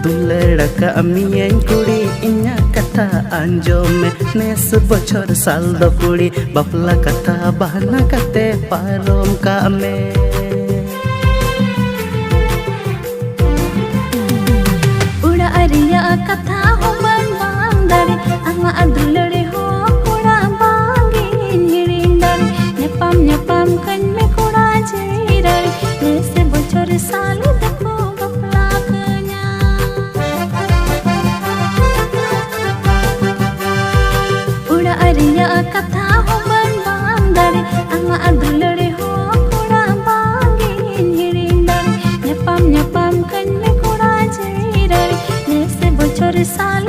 दुलड़ कामियां कुड़ी इन्या कथा अंजोम में नेस बछर साल दो कुड़ी बापला कथा बहाना कते पारोम का में उड़ा अरिया कथा हो बन दारे आमा दुलड़े हो कुड़ा बांगिन हिड़िन दारे न्यापाम कन में कुड़ा जेरारे नेस बछर साल दको बापला कन्या उड़ा अरिया कथा हो बन दारे आमा दुलड़े हो कुड़ा बांगिन हिड़िन दारे न्यापाम कन में कुड़ा जेरारे नेस बछर साल